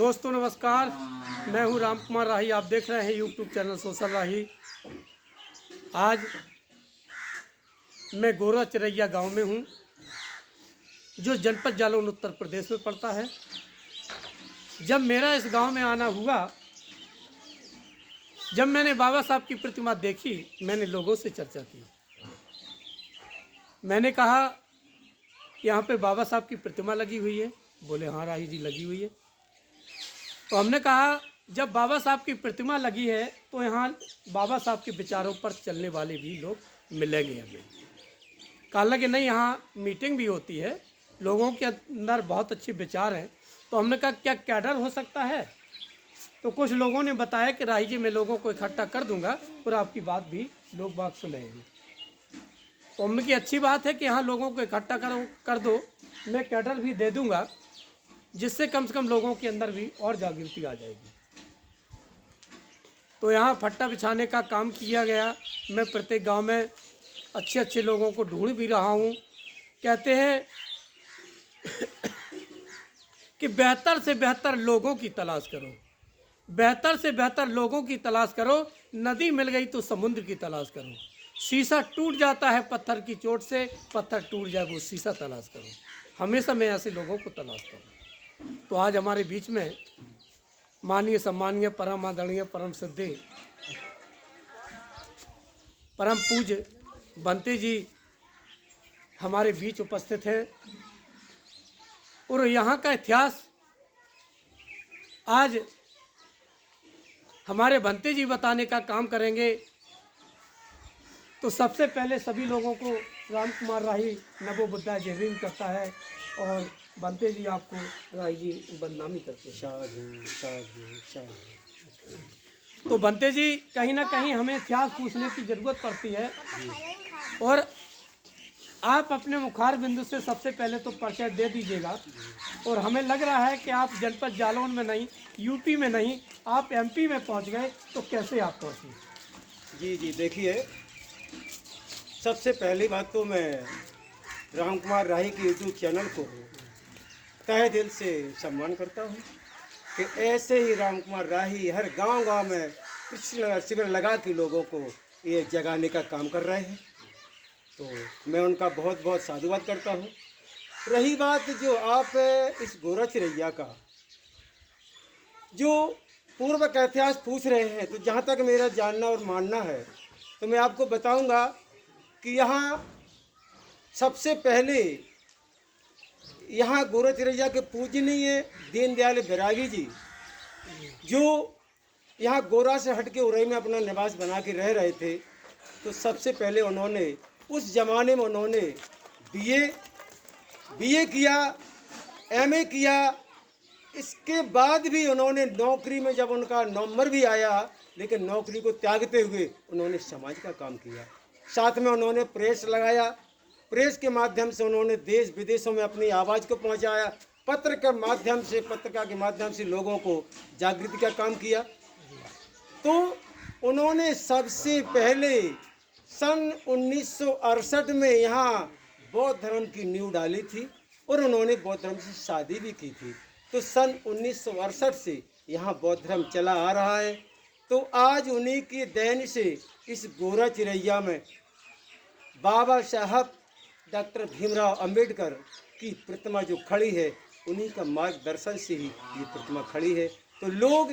दोस्तों नमस्कार, मैं हूं राम कुमार राही। आप देख रहे हैं यूट्यूब चैनल सोशल राही। आज मैं गोरा चिरैया गांव में हूं, जो जनपद जालौन उत्तर प्रदेश में पड़ता है। जब मेरा इस गांव में आना हुआ, जब मैंने बाबा साहब की प्रतिमा देखी, मैंने लोगों से चर्चा की। मैंने कहा यहाँ पे बाबा साहब की प्रतिमा लगी हुई है। बोले हाँ राही जी लगी हुई है। तो हमने कहा जब बाबा साहब की प्रतिमा लगी है तो यहाँ बाबा साहब के विचारों पर चलने वाले भी लोग मिलेंगे हमें। कहा लगे नहीं, यहाँ मीटिंग भी होती है, लोगों के अंदर बहुत अच्छे विचार हैं। तो हमने कहा क्या कैडर हो सकता है? तो कुछ लोगों ने बताया कि राही जी मैं लोगों को इकट्ठा कर दूंगा और आपकी बात भी लोग बात सुनेंगे। तो हमने की अच्छी बात है कि यहाँ लोगों को इकट्ठा कर दो, मैं कैडर भी दे दूंगा, जिससे कम से कम लोगों के अंदर भी और जागृति आ जाएगी। तो यहाँ फट्टा बिछाने का काम किया गया। मैं प्रत्येक गांव में अच्छे अच्छे लोगों को ढूंढ भी रहा हूँ। कहते हैं कि बेहतर से बेहतर लोगों की तलाश करो, बेहतर से बेहतर लोगों की तलाश करो। नदी मिल गई तो समुद्र की तलाश करो। शीशा टूट जाता है पत्थर की चोट से, पत्थर टूट जाए वो शीशा तलाश करो। हमेशा मैं ऐसे लोगों को तलाश करूँ। तो आज हमारे बीच में माननीय सम्मानीय परम आदरणीय परम सिद्धि परम पूज्य बंते जी हमारे बीच उपस्थित हैं। और यहाँ का इतिहास आज हमारे बंते जी बताने का काम करेंगे। तो सबसे पहले सभी लोगों को राम कुमार राही नमो बुद्धाय जय भीम करता है और बंते जी आपको राही जी बदनामी करते हैं। तो बंते जी कहीं ना कहीं हमें इतिहास पूछने की जरूरत पड़ती है और आप अपने मुखार बिंदु से सबसे पहले तो परिचय दे दीजिएगा। और हमें लग रहा है कि आप जनपद जालौन में नहीं, यूपी में नहीं, आप एमपी में पहुंच गए। तो कैसे आप पहुंचे? जी देखिए, सबसे पहली बात तो मैं राम कुमार राही के यूट्यूब चैनल को तहे दिल से सम्मान करता हूँ कि ऐसे ही राम कुमार राही हर गांव में शिविर लगा के लोगों को ये जगाने का काम कर रहे हैं। तो मैं उनका बहुत बहुत साधुवाद करता हूँ। रही बात जो आप इस गोरा चिरैया का जो पूर्व का इतिहास पूछ रहे हैं, तो जहाँ तक मेरा जानना और मानना है तो मैं आपको बताऊंगा कि यहाँ सबसे पहले यहाँ गोरा चिरैया के पूजनीय दीनदयाल बैरागी जी, जो यहाँ गोरा से हट के उरई में अपना निवास बना के रह रहे थे, तो सबसे पहले उन्होंने उस जमाने में उन्होंने बीए किया, एमए किया। इसके बाद भी उन्होंने नौकरी में जब उनका नंबर भी आया, लेकिन नौकरी को त्यागते हुए उन्होंने समाज का काम किया। साथ में उन्होंने प्रेस लगाया, प्रेस के माध्यम से उन्होंने देश विदेशों में अपनी आवाज़ को पहुंचाया। पत्रकार के माध्यम से लोगों को जागृति का काम किया। तो उन्होंने सबसे पहले सन 1968 में यहाँ बौद्ध धर्म की नींव डाली थी और उन्होंने बौद्ध धर्म से शादी भी की थी। तो सन 1968 से यहाँ बौद्ध धर्म चला आ रहा है। तो आज उन्हीं की देन से इस गोरा चिरैया में बाबा साहब डॉक्टर भीमराव अंबेडकर की प्रतिमा जो खड़ी है, उन्हीं का मार्गदर्शन से ही ये प्रतिमा खड़ी है। तो लोग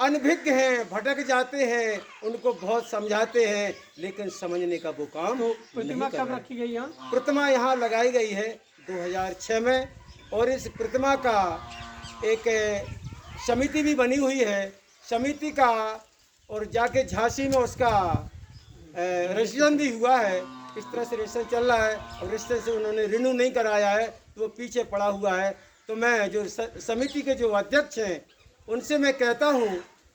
अनभिज्ञ हैं, भटक जाते हैं, उनको बहुत समझाते हैं, लेकिन समझने का वो काम तो प्रतिमा कब रखी गई यहाँ? प्रतिमा यहाँ लगाई गई है 2006 में। और इस प्रतिमा का एक समिति भी बनी हुई है। समिति का और जाके झांसी में उसका रजिस्ट्रेशन भी हुआ है। इस तरह से रजिस्ट्रेशन चल रहा है और रजिस्ट्रेशन से उन्होंने रिन्यू नहीं कराया है, तो वो पीछे पड़ा हुआ है। तो मैं जो समिति के जो अध्यक्ष हैं उनसे मैं कहता हूँ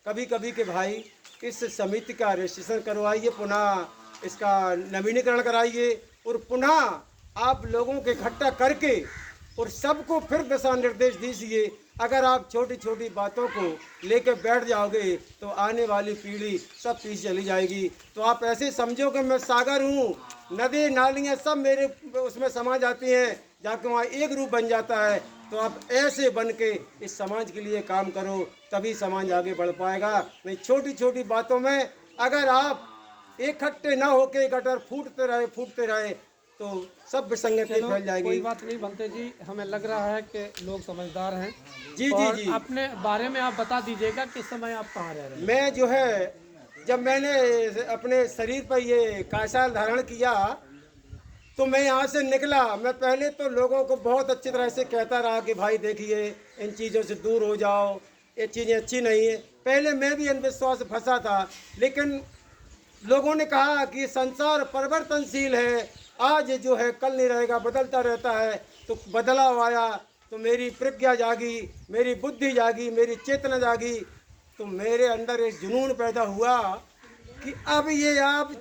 कभी कभी कि भाई इस समिति का रजिस्ट्रेशन करवाइए, पुनः इसका नवीनीकरण कराइए और पुनः आप लोगों के इकट्ठा करके और सबको फिर दिशा निर्देश दीजिए। अगर आप छोटी छोटी बातों को लेकर बैठ जाओगे तो आने वाली पीढ़ी सब पीछे चली जाएगी। तो आप ऐसे समझो कि मैं सागर हूँ, नदी नालियाँ सब मेरे उसमें समा जाती हैं, जाके वहाँ एक रूप बन जाता है। तो आप ऐसे बन के इस समाज के लिए काम करो, तभी समाज आगे बढ़ पाएगा। नहीं छोटी छोटी बातों में अगर आप इकट्ठे ना होके गटर फूटते रहे तो सब विसंगति चलो फैल जाएगी। कोई बात नहीं बनते जी, हमें लग रहा है कि लोग समझदार हैं। जी जी और जी। अपने बारे में आप बता दीजिएगा किस समय आप कहाँ रह रहे हैं। मैं जो है जब मैंने अपने शरीर पर ये कायसाल धारण किया तो मैं यहाँ से निकला। मैं पहले तो लोगों को बहुत अच्छी तरह से कहता रहा कि भाई देखिए इन चीज़ों से दूर हो जाओ, ये चीज़ें अच्छी नहीं है। पहले मैं भी अंधविश्वास में फंसा था, लेकिन लोगों ने कहा कि संसार परिवर्तनशील है, आज जो है कल नहीं रहेगा, बदलता रहता है। तो बदलाव आया तो मेरी प्रज्ञा जागी, मेरी बुद्धि जागी, मेरी चेतना जागी। तो मेरे अंदर एक जुनून पैदा हुआ कि अब ये आप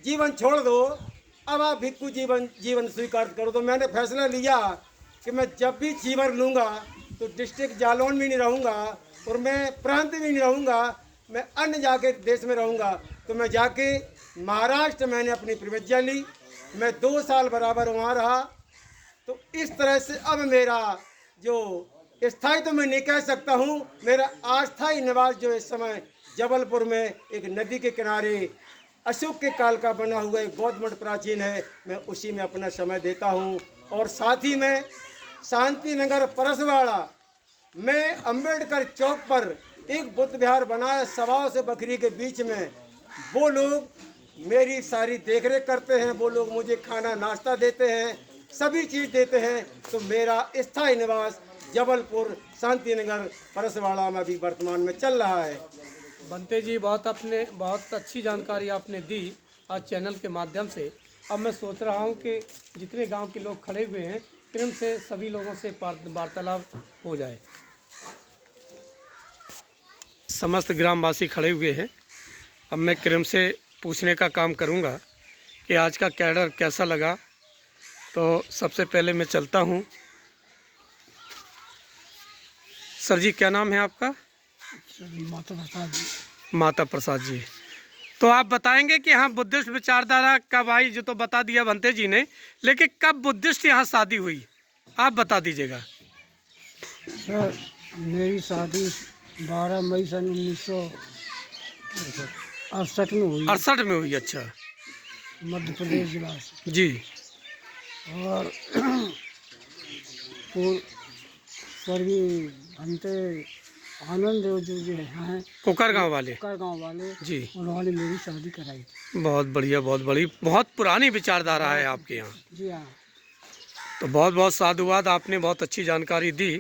जीवन छोड़ दो, अब आप भिक्खु जीवन स्वीकार करो। तो मैंने फैसला लिया कि मैं जब भी जीवन लूँगा तो डिस्ट्रिक्ट जालौन में नहीं रहूँगा और मैं प्रांत में नहीं रहूँगा, मैं अन्य जाके देश में रहूँगा। तो मैं जाके महाराष्ट्र मैंने अपनी प्रतिज्ञा ली, मैं 2 साल बराबर वहाँ रहा। तो इस तरह से अब मेरा जो स्थायी तो मैं नहीं कह सकता हूँ, मेरा अस्थायी निवास जो इस समय जबलपुर में एक नदी के किनारे अशोक के काल का बना हुआ एक बौद्ध मठ प्राचीन है, मैं उसी में अपना समय देता हूँ। और साथ ही में शांति नगर परसवाड़ा में अम्बेडकर चौक पर एक बुद्ध विहार बनाया सवाओं से बकरी के बीच में। वो लोग मेरी सारी देखरेख करते हैं, वो लोग मुझे खाना नाश्ता देते हैं, सभी चीज़ देते हैं। तो मेरा स्थायी निवास जबलपुर शांति नगर परसवाड़ा में अभी वर्तमान में चल रहा है। बनते जी बहुत अच्छी जानकारी आपने दी आज चैनल के माध्यम से। अब मैं सोच रहा हूँ कि जितने गांव के लोग खड़े हुए हैं क्रम से सभी लोगों से वार्तालाप हो जाए। समस्त ग्रामवासी खड़े हुए हैं। अब मैं क्रम से पूछने का काम करूँगा कि आज का कैडर कैसा लगा। तो सबसे पहले मैं चलता हूँ। सर जी क्या नाम है आपका? माता प्रसाद जी। माता प्रसाद जी, तो आप बताएंगे कि यहाँ बुद्धिस्ट विचारधारा कब आई? जो तो बता दिया बनते जी ने, लेकिन कब बुद्धिस्ट यहाँ शादी हुई आप बता दीजिएगा। सर मेरी शादी 12 मई सन 1968 में हुई, 68 में हुई। अच्छा मध्य प्रदेश जिला से। जी। और स्वर्गीय भंते आनंद देव जो हैं कोकर गांव वाले गांव वाले जी, उन्होंने मेरी शादी कराई थी। बहुत बढ़िया, बहुत बड़ी, बहुत पुरानी विचारधारा है आपके यहाँ। जी हाँ। तो बहुत बहुत साधुवाद, आपने बहुत अच्छी जानकारी दी।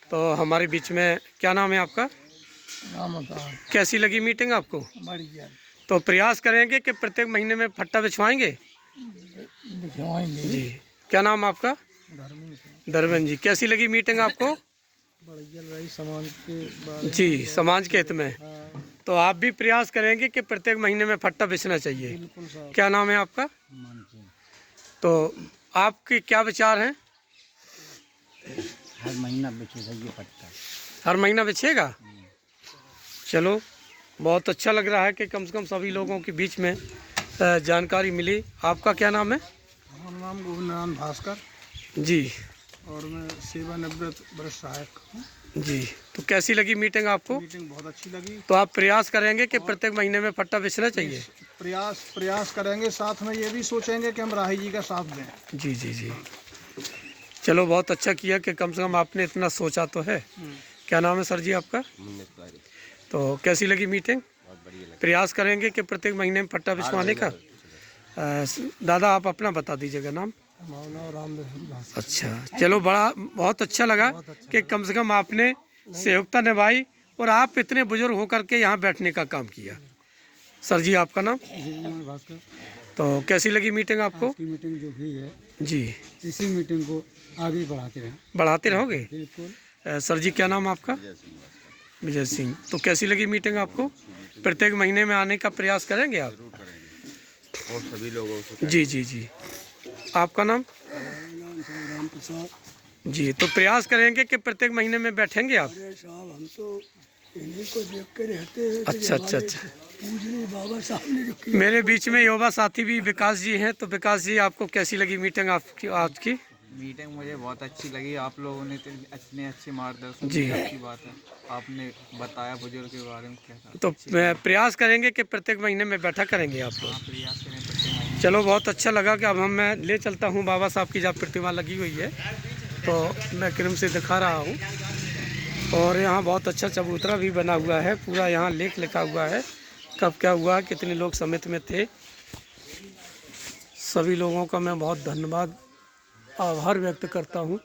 तो हमारे बीच में क्या नाम है आपका? कैसी लगी मीटिंग आपको? बढ़िया। तो प्रयास करेंगे कि प्रत्येक महीने में फट्टा बिछवाएंगे जी। क्या नाम आपका? धर्मेंद्र जी। कैसी लगी मीटिंग आपको? बढ़िया रही समाज के बारे जी, समाज के हित में। तो आप भी प्रयास करेंगे कि प्रत्येक महीने में फट्टा बिछना चाहिए। बिल्कुल साहब। क्या नाम है आपका? तो आपके क्या विचार हैं? हर महीना बिछेगा ये पट्टा। हर महीना बिछेगा? चलो बहुत अच्छा लग रहा है कि कम से कम सभी लोगों के बीच में जानकारी मिली। आपका क्या नाम है? हमारा नाम गोविंद भास्कर जी। और मैं सेवानिवृत्त वरिष्ठ सहायक हूँ। जी। तो कैसी लगी मीटिंग आपको? मीटिंग बहुत अच्छी लगी। तो आप प्रयास करेंगे कि प्रत्येक महीने में फट्टा बिछना चाहिए? प्रयास करेंगे, साथ में ये भी सोचेंगे कि हम राही जी का साथ दें। जी जी जी। चलो बहुत अच्छा किया कि कम से कम आपने इतना सोचा तो है। क्या नाम है सर जी आपका? तो कैसी लगी मीटिंग? प्रयास करेंगे कि प्रत्येक महीने में फट्टा बिछवाने का। दादा आप अपना बता दीजिएगा नाम। अच्छा, चलो बहुत अच्छा लगा कि कम से कम आपने सहयोगिता निभाई और आप इतने बुजुर्ग होकर के यहाँ बैठने का काम किया। सर जी आपका नाम? तो कैसी लगी मीटिंग आपको? मीटिंग जो भी है जी, इसी मीटिंग को आगे बढ़ाते रहोगे? बिल्कुल। सर जी क्या नाम आपका? विजय सिंह। तो कैसी लगी मीटिंग आपको? प्रत्येक महीने में आने का प्रयास करेंगे आप? और सभी लोगों से। जी जी जी। आपका नाम? राम प्रसाद जी। तो प्रयास करेंगे कि प्रत्येक महीने में बैठेंगे आप? साहब हम तो इन्हीं को देख के रहते हैं। अच्छा अच्छा अच्छा। पूजनीय बाबा साहब ने जो किया। मेरे बीच में युवा साथी भी विकास जी हैं। तो विकास जी आपको कैसी लगी मीटिंग आपकी आज की? मीटिंग मुझे बहुत अच्छी लगी। आप लोगों ने इतने अच्छे मार्गदर्शन जी। दिए, अच्छी बात है। आपने बताया बुजुर्ग के बारे में क्या था। तो प्रयास करेंगे कि प्रत्येक महीने में बैठक करेंगे आप लोग। हाँ, प्रयास करें प्रत्येक महीने। चलो, बहुत अच्छा लगा कि अब मैं ले चलता हूँ बाबा साहब की जहाँ प्रतिमा लगी हुई है, तो मैं क्रम से दिखा रहा हूँ। और यहाँ बहुत अच्छा चबूतरा भी बना हुआ है, पूरा यहाँ लेख लिखा हुआ है, कब क्या हुआ, कितने लोग समिति में थे। सभी लोगों का मैं बहुत धन्यवाद, आभार व्यक्त करता हूँ।